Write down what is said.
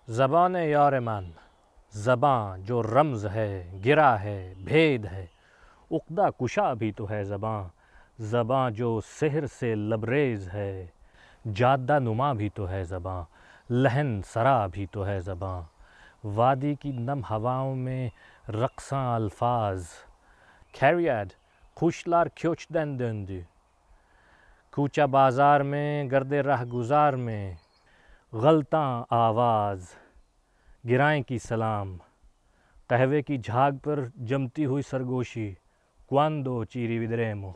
زبان یار من، زباں جو رمز ہے، گرا ہے، بھید ہے، عقدہ کشا بھی تو ہے زباں، زباں جو سحر سے لبریز ہے، جادہ نما بھی تو ہے زباں، لہن سرا بھی تو ہے زباں، وادی کی نم ہواؤں میں رقصاں الفاظ، کھیریاد خوشلار کھوچ دن دندی، کوچہ بازار میں گرد راہ گزار میں غلطاں آواز، گرائیں کی سلام، قہوے کی جھاگ پر جمتی ہوئی سرگوشی، quando ci rivedremo.